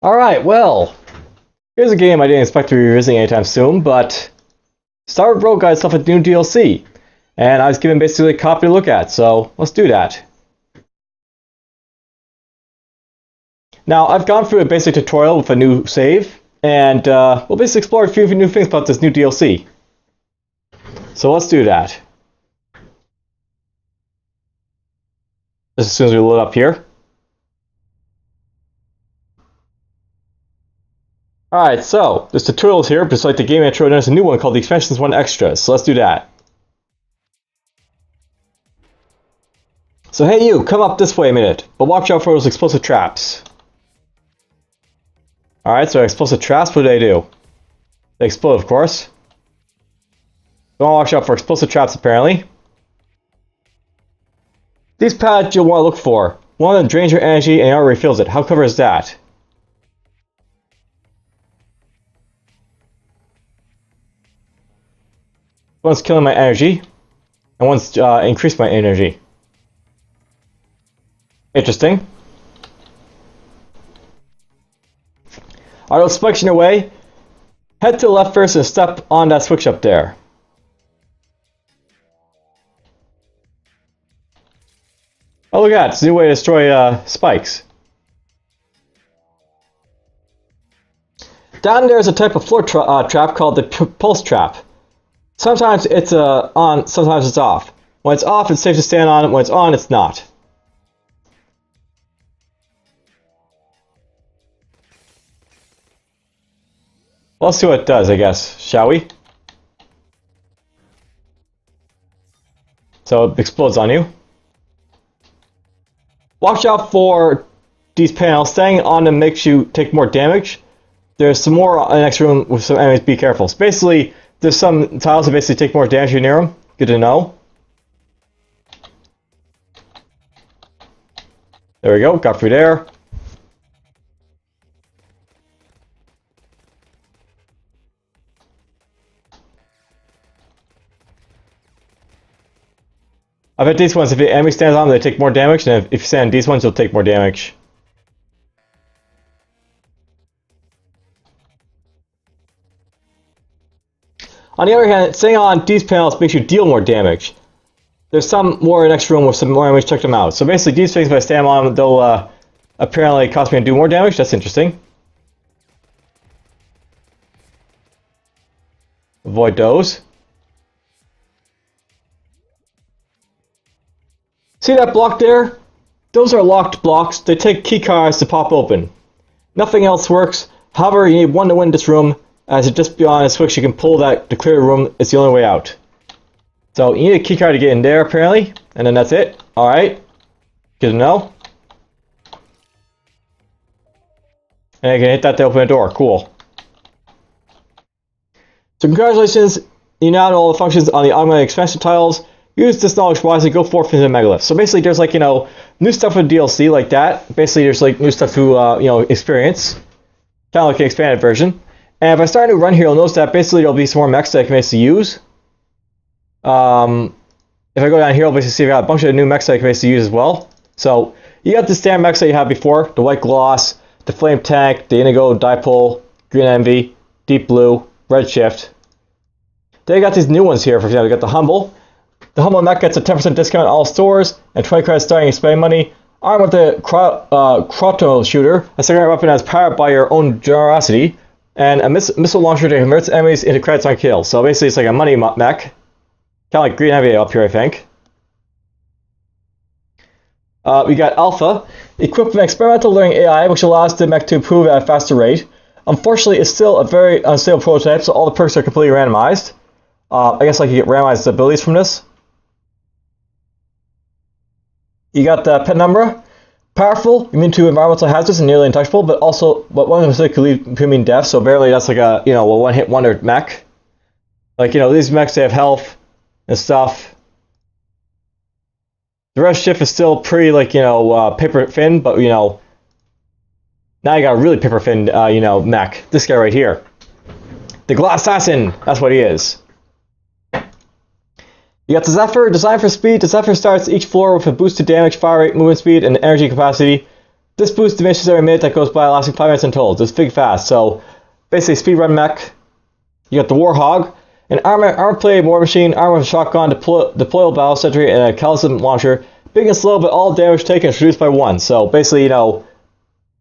Alright, well, here's a game I didn't expect to be revisiting anytime soon, but Starward Rogue got itself a new DLC, and I was given basically a copy to look at, so let's do that. Now, I've gone through a basic tutorial with a new save, and we'll basically explore a few new things about this new DLC. So let's do that. Just as soon as we load up here. Alright, so this tutorial is here, just like the game intro, there's a new one called the Expansions 1 Extras, so let's do that. So hey you, come up this way a minute, but watch out for those explosive traps. Alright, so explosive traps, what do? They explode, of course. Don't watch out for explosive traps, apparently. These pads you'll want to look for. One of them drains your energy and the other refills it. How clever is that? One's killing my energy, and one's increased my energy. Interesting. Are those spikes in your way? Head to the left first and step on that switch up there. Oh look at that, it's a new way to destroy spikes. Down there is a type of floor trap called the pulse trap. Sometimes it's on, sometimes it's off. When it's off, it's safe to stand on. When it's on, it's not. Well, let's see what it does, I guess, shall we? So it explodes on you. Watch out for these panels. Staying on them makes you take more damage. There's some more in the next room with some enemies. Be careful. So basically, there's some tiles that basically take more damage near them. Good to know. There we go. Got through there. I bet these ones, if the enemy stands on them, they take more damage, and if you stand on these ones, you'll take more damage. On the other hand, staying on these panels makes you deal more damage. There's some more in the next room with some more enemies. Check them out. So basically, these things, if I stand on them, they'll apparently cost me to do more damage. That's interesting. Avoid those. See that block there? Those are locked blocks. They take keycards to pop open. Nothing else works. However, you need one to win this room. As it just beyond a switch, you can pull that to clear the room. It's the only way out. So you need a keycard to get in there, apparently, and then that's it. All right, good to know. And you can hit that to open a door. Cool. So congratulations, you now know all the functions on the automatic expansion tiles. Use this knowledge wisely. Go forth into the megalith. So basically, there's like new stuff with DLC like that. Basically, there's like new stuff to experience, kind of like an expanded version. And if I start a new run here, you'll notice that basically there'll be some more mechs that I can basically use. If I go down here, I'll basically see I got a bunch of new mechs that I can basically use as well. So you got the standard mechs that you had before: the white gloss, the flame tank, the indigo dipole, green envy, deep blue, red shift. Then you got these new ones here. For example, you got the humble. The humble mech gets a 10% discount on all stores and 20 credits starting spending money. Armed with the Croto shooter, a secondary weapon that's powered by your own generosity, and a missile launcher that converts enemies into credits on kills. So basically, it's like a money mech, kind of like green envy up here, I think. We got Alpha, equipped with an experimental learning AI, which allows the mech to improve at a faster rate. Unfortunately, it's still a very unstable prototype, so all the perks are completely randomized. I guess like you get randomized abilities from this. You got the Penumbra, powerful, immune to environmental hazards and nearly untouchable, but one mistake could lead to mean death. So barely that's like a a one-hit wonder mech. Like these mechs, they have health and stuff. The red shift is still pretty like paper thin, but now you got a really paper thin mech. This guy right here, the Glass Assassin. That's what he is. You got the Zephyr, designed for speed. The Zephyr starts each floor with a boost to damage, fire rate, movement speed, and energy capacity. This boost diminishes every minute that goes by, lasting 5 minutes in total. This big fast. So basically, speedrun mech. You got the Warhog, an armor plate, war machine, armor with a shotgun, deployable battle sentry, and a calism launcher. Big and slow, but all damage taken is reduced by 1. So basically, you know,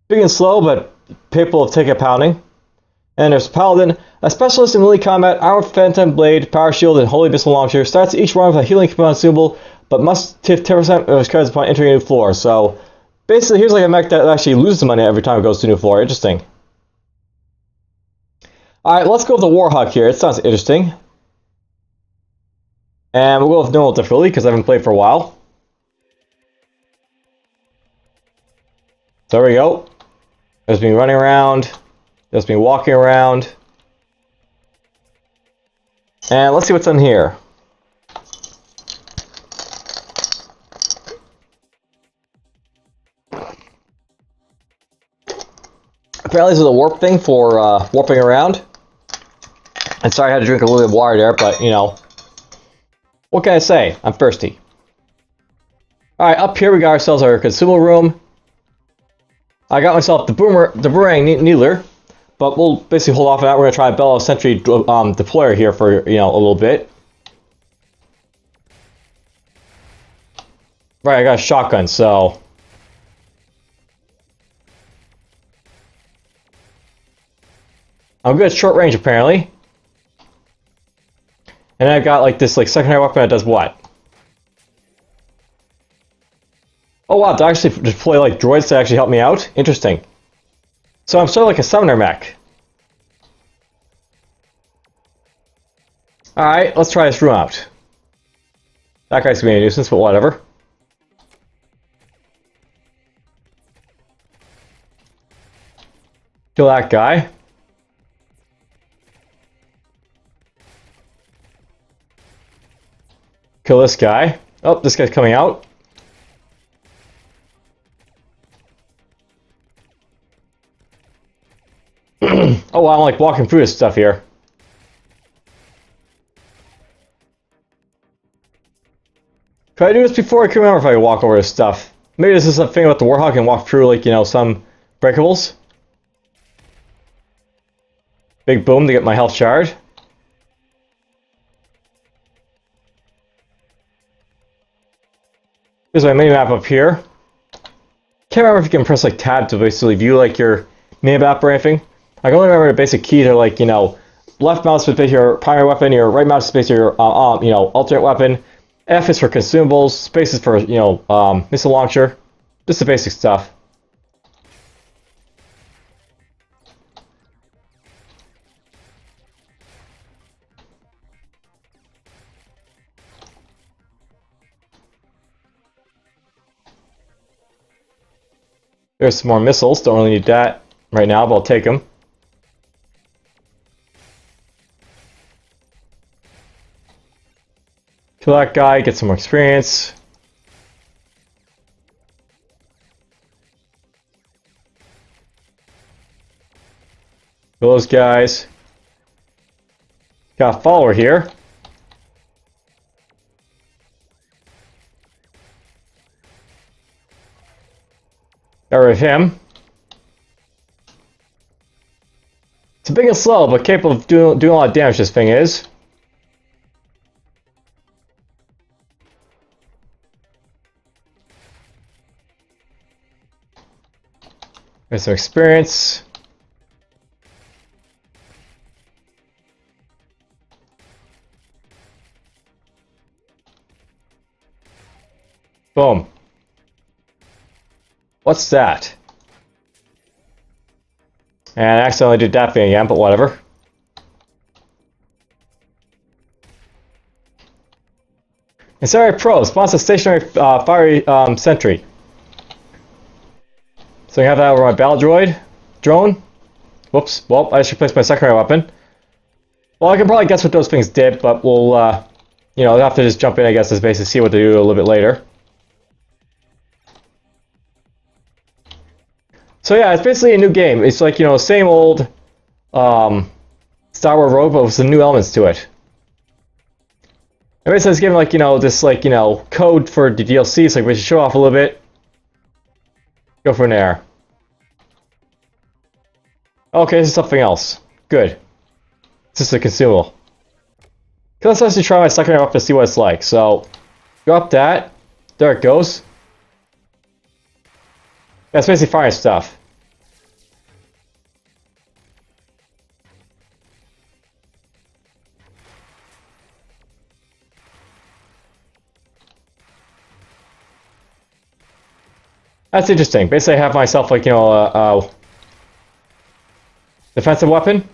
big and slow, but capable of taking a pounding. And there's Paladin, a specialist in melee combat, armor phantom blade, power shield, and holy missile launcher. Starts each run with a healing component consumable, but must tip 10% of his cards upon entering a new floor. So basically, here's like a mech that actually loses money every time it goes to a new floor. Interesting. Alright, let's go with the Warhawk here. It sounds interesting. And we'll go with normal difficulty because I haven't played for a while. There we go. There's me running around. There's me walking around. And let's see what's in here. Apparently this is a warp thing for warping around. And sorry I had to drink a little bit of water there, but you know. What can I say? I'm thirsty. Alright, up here we got ourselves our consumable room. I got myself the boomerang needler, but we'll basically hold off on that. We're gonna try a Bellow Sentry deployer here for, you know, a little bit. Right, I got a shotgun, so I'm good at short range apparently. And then I've got like this like secondary weapon that does what? Oh wow, to actually deploy like droids to actually help me out? Interesting. So I'm sort of like a summoner mech. Alright, let's try this room out. That guy's gonna be a nuisance, but whatever. Kill that guy. Kill this guy. Oh, this guy's coming out. Oh, wow, I'm like walking through this stuff here. Could I do this before? I can't remember if I could walk over this stuff. Maybe this is a thing about the Warhawk and walk through, like, you know, some breakables. Big boom to get my health shard. Here's my mini-map up here. Can't remember if you can press like tab to basically view like your mini-map or anything. I can only remember the basic keys are like, you know, left mouse is your primary weapon, your right mouse is your you know, alternate weapon. F is for consumables, space is for, you know, missile launcher. Just the basic stuff. There's some more missiles, don't really need that right now, but I'll take them. Kill that guy, get some more experience. Kill those guys. Got a follower here. Got rid of him. It's big and slow, but capable of doing a lot of damage, this thing is. There's some experience. Boom. What's that? And I accidentally did that thing again, but whatever. Incendiary Pro spawns a stationary fiery sentry. So I have that over my battle drone. Whoops. Well, I should place my secondary weapon. Well, I can probably guess what those things did, but we'll, you know, I'll have to just jump in, I guess, to basically see what they do a little bit later. So yeah, it's basically a new game. It's like, you know, same old Starward Rogue, but with some new elements to it. And basically it's giving, like, you know, this, like, you know, code for the DLC, so we should show off a little bit. Go from there. Okay, this is something else. Good. This is a consumable. Okay, let's actually try my second up to see what it's like. So, go up that. There it goes. That's basically fire stuff. That's interesting. Basically, I have myself, like, you know, a defensive weapon.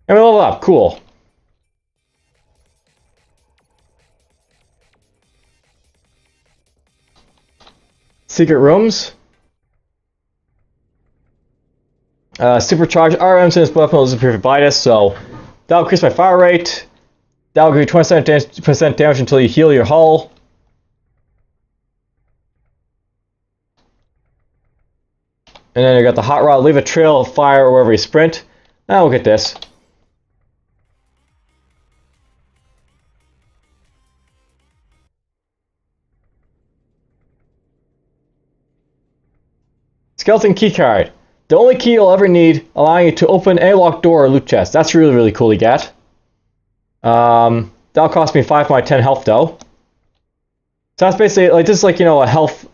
And we level up. Cool. Secret rooms. Supercharged RMs in this weapon will disappear by this, so that'll increase my fire rate. That'll give you 20% damage until you heal your hull. And then you got the hot rod, leave a trail of fire wherever you sprint. Now we'll get this. Skeleton keycard. The only key you'll ever need, allowing you to open a locked door or loot chest. That's really, really cool to get. That'll cost me 5 my 10 health though. So that's basically, like, this is like, you know, a health,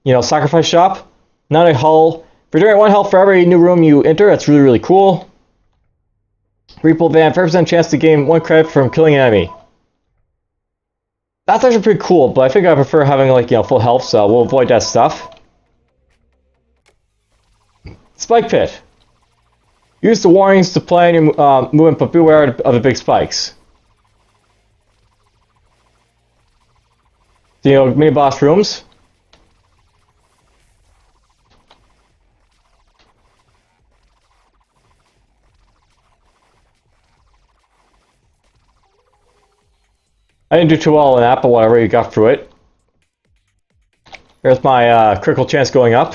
you know, sacrifice shop. Not a hull. For doing 1 health for every new room you enter, that's really, really cool. Repo van, 5% chance to gain 1 credit from killing an enemy. That's actually pretty cool, but I think I prefer having, like, you know, full health, so we'll avoid that stuff. Spike pit. Use the warnings to plan your movement, but beware of the big spikes. So, you know, mini boss rooms. I didn't do too well in that, but whatever, you got through it. There's my critical chance going up.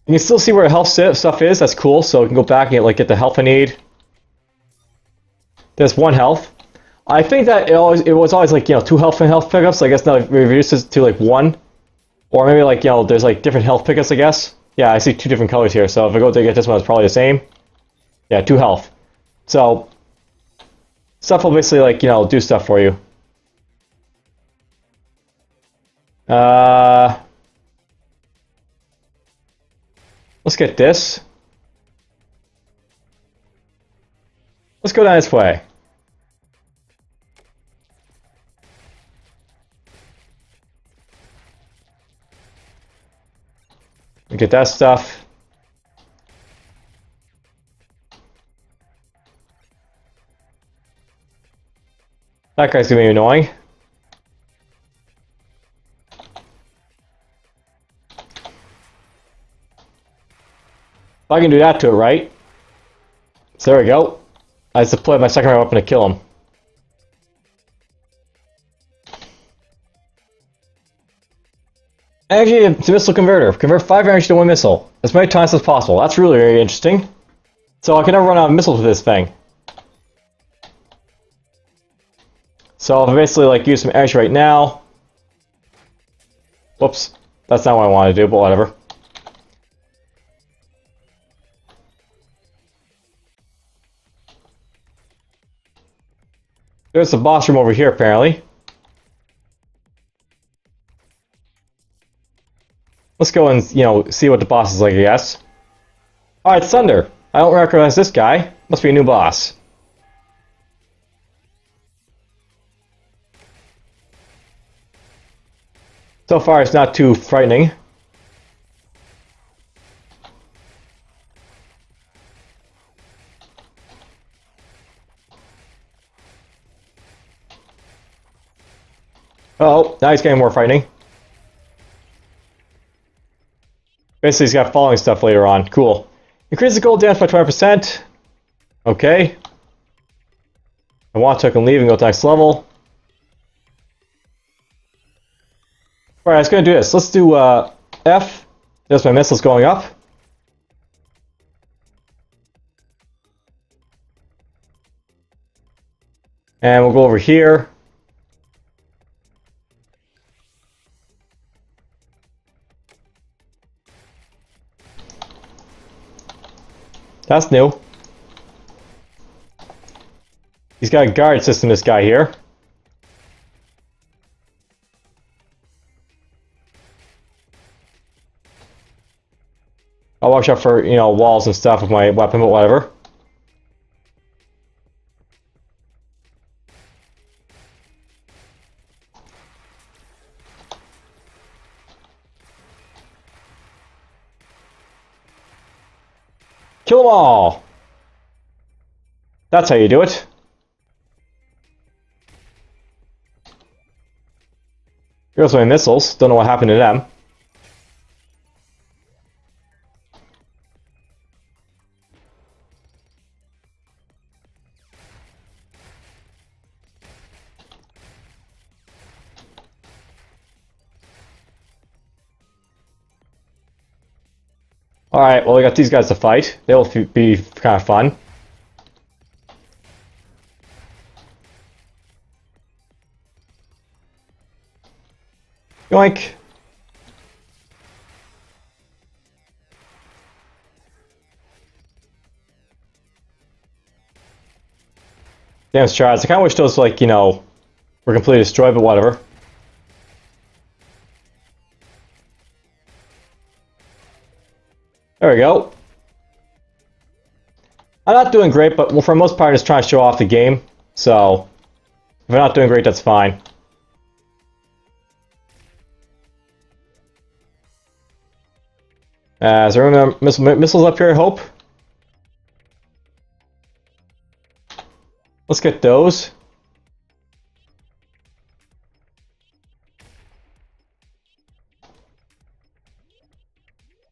You can still see where the health stuff is. That's cool. So we can go back and get the health I need. There's 1 health. I think that it was always like, you know, 2 health and health pickups. So I guess now it reduces to like 1, or maybe like, you know, there's like different health pickups. I guess. Yeah, I see 2 different colors here. So if I go to get this one, it's probably the same. Yeah, 2 health. So stuff will basically, like, you know, do stuff for you. Let's get this. Let's go down this way. We get that stuff. That guy's gonna be annoying. If I can do that to it, right? So there we go. I just deployed my second weapon to kill him. Energy to missile converter. Convert 5 energy to 1 missile as many times as possible. That's really very interesting. So I can never run out of missiles with this thing. So I'll basically, like, use some energy right now. Whoops. That's not what I want to do, but whatever. There's the boss room over here, apparently. Let's go and, you know, see what the boss is like, I guess. Alright, Thunder. I don't recognize this guy. Must be a new boss. So far, it's not too frightening. Oh, now he's getting more frightening. Basically, he's got falling stuff later on. Cool. Increase the gold damage by 20%. Okay. I want to, I can leave and go to the next level. Alright, let's go and do this. Let's do F. There's my missiles going up. And we'll go over here. That's new. He's got a guard system, this guy here. I'll watch out for, you know, walls and stuff with my weapon, but whatever. Kill them all! That's how you do it. Here's my missiles. Don't know what happened to them. Alright, well we got these guys to fight. They'll be kind of fun. Yoink! Damn strides. I kind of wish those, like, you know, were completely destroyed, but whatever. There we go. I'm not doing great, but well, for the most part, I'm just trying to show off the game. So, if I'm not doing great, that's fine. Is there any missiles up here, I hope? Let's get those.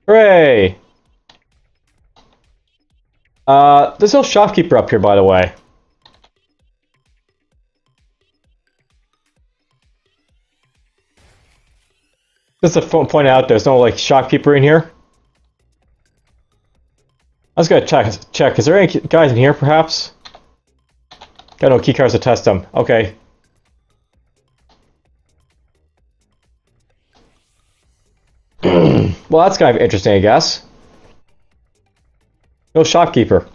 Hooray! There's no shopkeeper up here, by the way. Just to point out, there's no, like, shopkeeper in here. I was gonna check. Is there any guys in here, perhaps? Got no keycards to test them. Okay. Well, that's kind of interesting, I guess. No shopkeeper.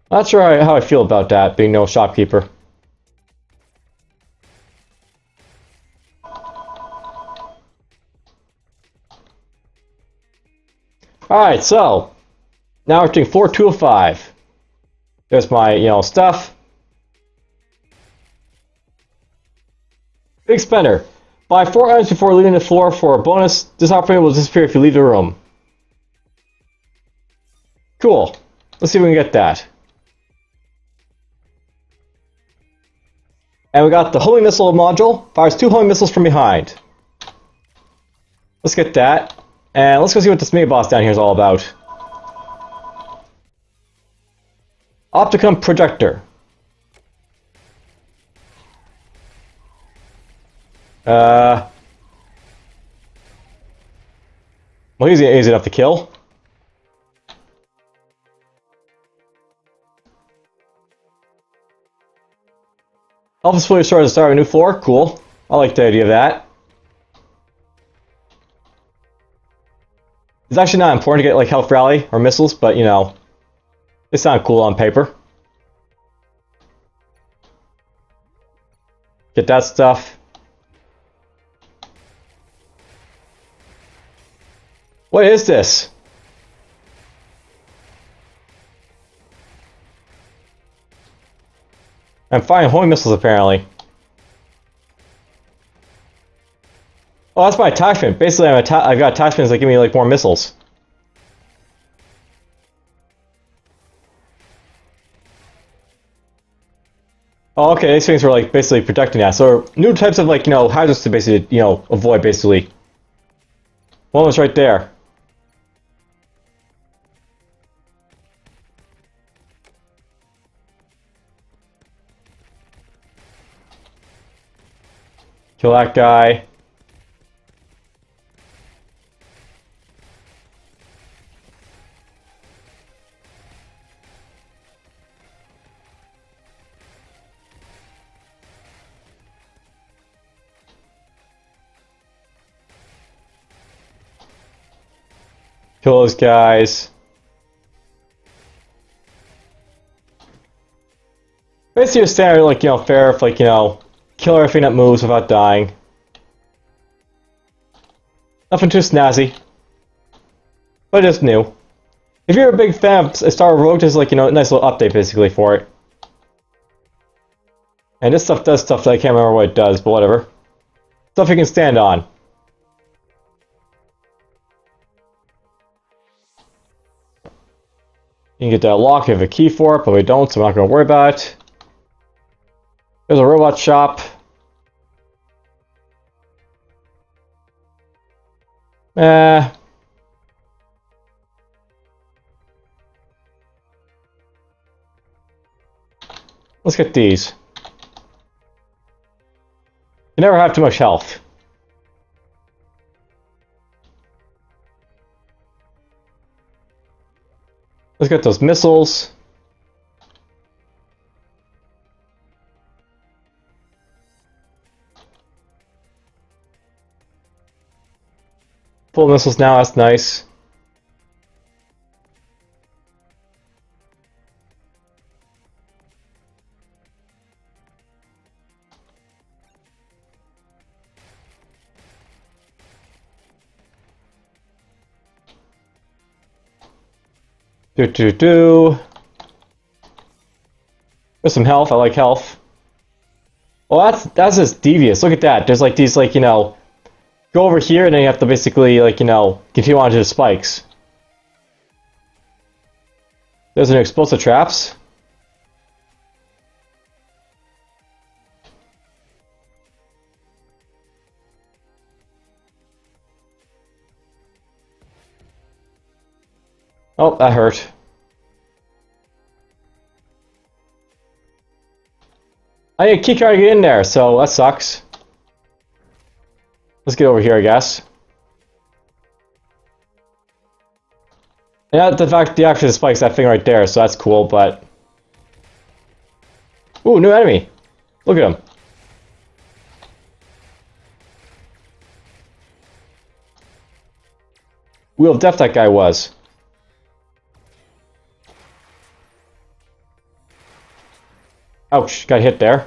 Not sure how I feel about that, being no shopkeeper. Alright, so now we're doing floor 205. There's my, you know, stuff. Big spender. Buy 4 items before leaving the floor for a bonus. This operator will disappear if you leave the room. Cool. Let's see if we can get that. And we got the homing missile module. Fires 2 homing missiles from behind. Let's get that. And let's go see what this mini boss down here is all about. Opticum projector. Well, he's easy enough to kill. Health is fully restored at the start of a new floor. Cool. I like the idea of that. It's actually not important to get, like, health rally or missiles, but, you know, they sound cool on paper. Get that stuff. What is this? I'm firing homing missiles, apparently. Oh, that's my attachment. Basically, I've got attachments that give me, like, more missiles. Oh, okay, these things were, like, basically protecting that. So, new types of, like, you know, hazards to basically, you know, avoid, basically. One was right there. Kill that guy. Kill those guys. Basically your standard, like, you know, fare, like, you know, kill everything that moves without dying. Nothing too snazzy. But just new. If you're a big fan of Starward Rogue, there's, like, you know, a nice little update basically for it. And this stuff does stuff that I can't remember what it does, but whatever. Stuff you can stand on. You can get that lock, you have a key for it, but we don't, so we're not going to worry about it. There's a robot shop. Let's get these. You never have too much health. Let's get those missiles. Full missiles now, that's nice. There's some health, I like health. Well, that's just devious. Look at that. There's like these, like, you know, go over here and then you have to basically, like, you know, continue on to the spikes. There's an explosive traps. Oh, that hurt. I need a keycard to get in there, so that sucks. Let's get over here, I guess. And the fact the actual spikes that thing right there, so that's cool, but... Ooh, new enemy! Look at him. Wheel of Death that guy was. Ouch, got hit there.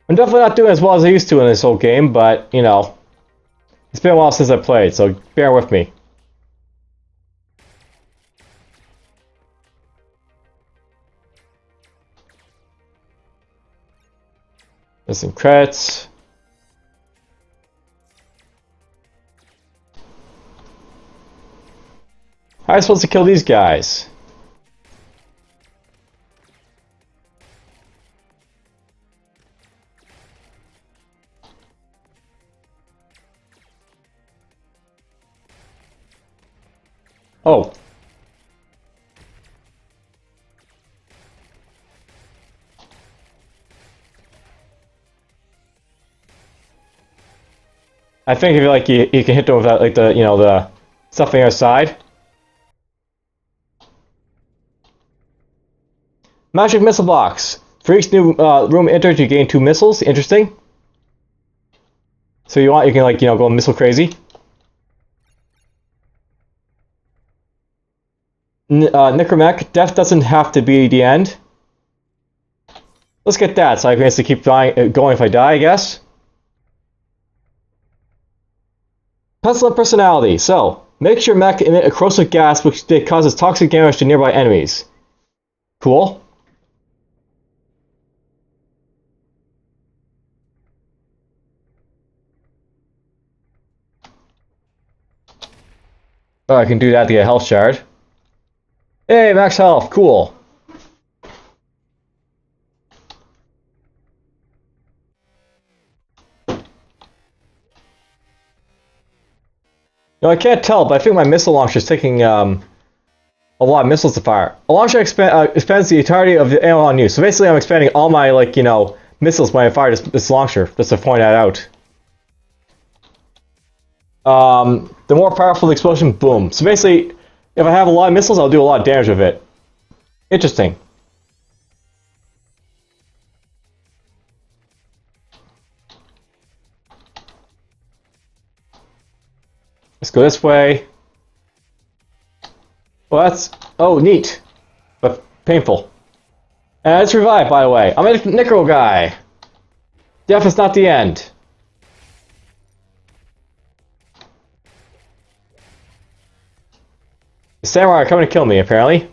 I'm definitely not doing as well as I used to in this whole game, but, you know, it's been a while since I played, so bear with me. There's some credits. How am I supposed to kill these guys? Oh. I think if you can hit them with that, like the, you know, the stuff on the other side. Magic missile box. For each new room entered, you gain 2 missiles. Interesting. So you can, like, you know, go missile crazy. Necromech. Death doesn't have to be the end. Let's get that, so I can basically keep going if I die, I guess. Pestilent personality. So, makes your mech emit a corrosive gas which causes toxic damage to nearby enemies. Cool. Oh, I can do that to get a health shard. Hey, max health, cool. No, I can't tell, but I think my missile launcher is taking a lot of missiles to fire. A launcher expands the entirety of the ammo on you. So basically, I'm expanding all my, like, you know, missiles when I fire this launcher, just to point that out. The more powerful the explosion, boom. So basically, if I have a lot of missiles, I'll do a lot of damage with it. Interesting. Let's go this way. Well, that's... Oh, neat. But painful. And it's revived, by the way. I'm a Necro guy. Death is not the end. The samurai are coming to kill me, apparently.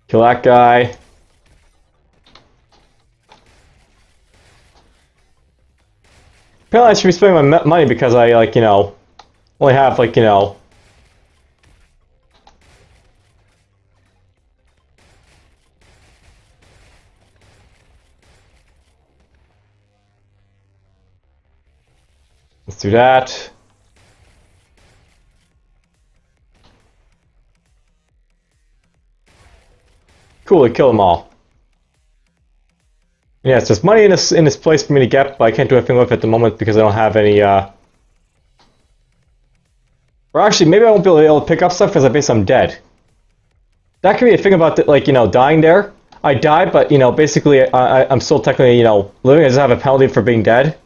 Kill that guy. Apparently I should be spending my money because I, like, you know, only have, like, you know... Let's do that. Cool, we kill them all. Yes, there's money in this place for me to get, but I can't do anything with it at the moment because I don't have any, Or actually, maybe I won't be able to pick up stuff because I basically I'm dead. That could be a thing about, like, you know, dying there. I died, but, you know, basically I'm still technically, you know, living. I just have a penalty for being dead.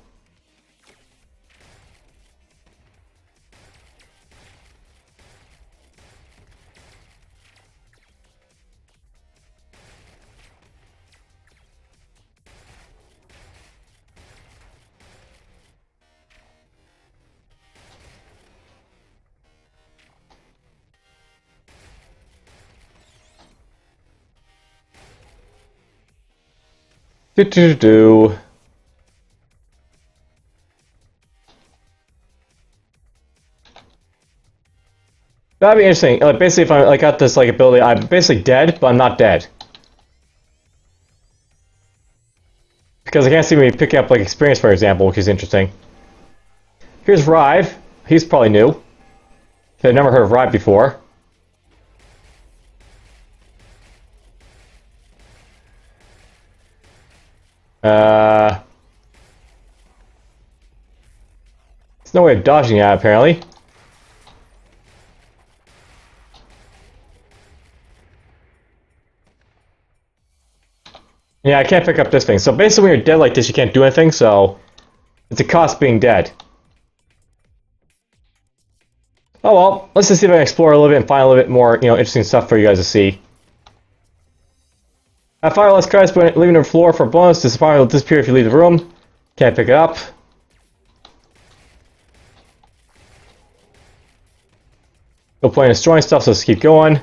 Do. That'd be interesting. Like, basically, if I got this like ability, I'm basically dead, but I'm not dead because I can't see me picking up like experience, for example, which is interesting. Here's Rive. He's probably new. I've never heard of Rive before. There's no way of dodging that, apparently. Yeah, I can't pick up this thing. So basically, when you're dead like this, you can't do anything, so... It's a cost being dead. Oh well, let's just see if I can explore a little bit and find a little bit more, you know, interesting stuff for you guys to see. I fireless cards, but leaving the floor for bonus. This fire will disappear if you leave the room. Can't pick it up. No point in destroying stuff, so let's keep going.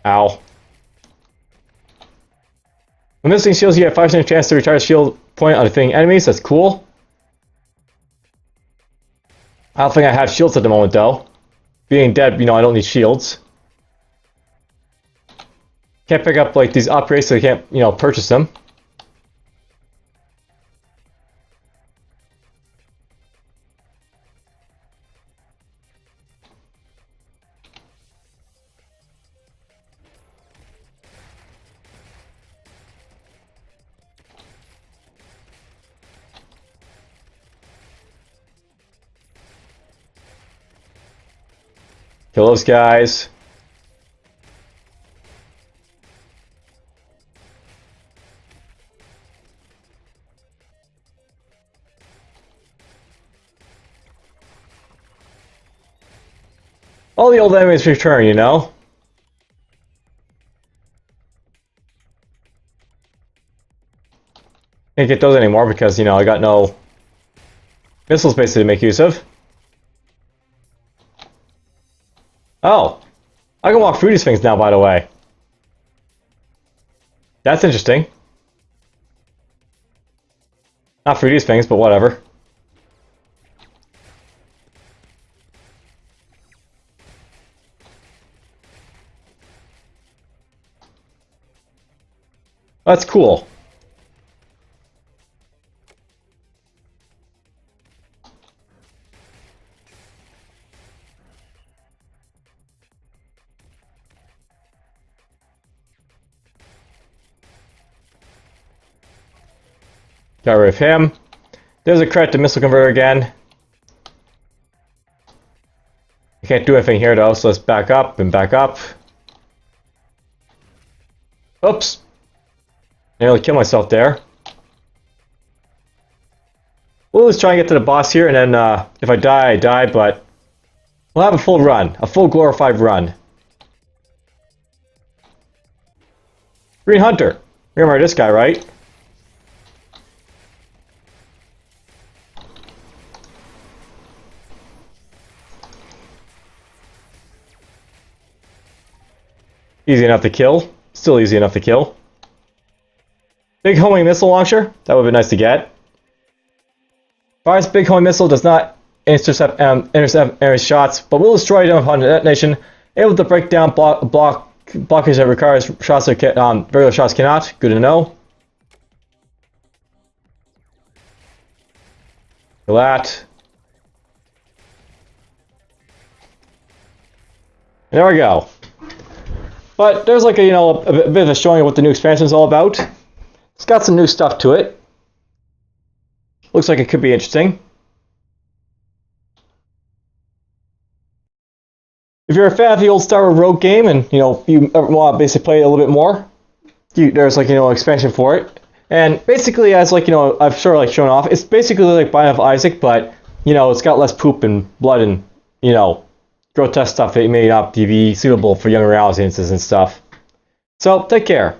Ow. When missing shields, you have 5% chance to recharge shield point on defeating enemies. That's cool. I don't think I have shields at the moment, though. Being dead, you know, I don't need shields. Can't pick up, like, these upgrades, so I can't, you know, purchase them. Kill those guys. All the old enemies return, you know? Can't get those anymore because, you know, I got no missiles basically to make use of. Oh! I can walk through these things now, by the way. That's interesting. Not through these things, but whatever. That's cool. Got rid of him. There's a credit to missile converter again. I can't do anything here though, so let's back up and back up. Oops. Nearly killed myself there. We'll just try and get to the boss here, and then if I die, I die, but we'll have a full run. A full glorified run. Green Hunter. Remember this guy, right? Easy enough to kill. Still easy enough to kill. Big homing missile launcher. That would be nice to get. Fires big homing missile, does not intercept enemy shots, but will destroy them upon detonation. Able to break down blockage that requires shots that regular shots cannot. Good to know. Kill that. There we go. But there's like a a bit of a showing of what the new expansion is all about. It's got some new stuff to it. Looks like it could be interesting. If you're a fan of the old Starward Rogue game and you want to basically play it a little bit more, there's like an expansion for it. And basically, as like I've sort of like shown off, it's basically like Binding of Isaac, but it's got less poop and blood and grotesque stuff that may not be suitable for younger audiences and stuff. So take care.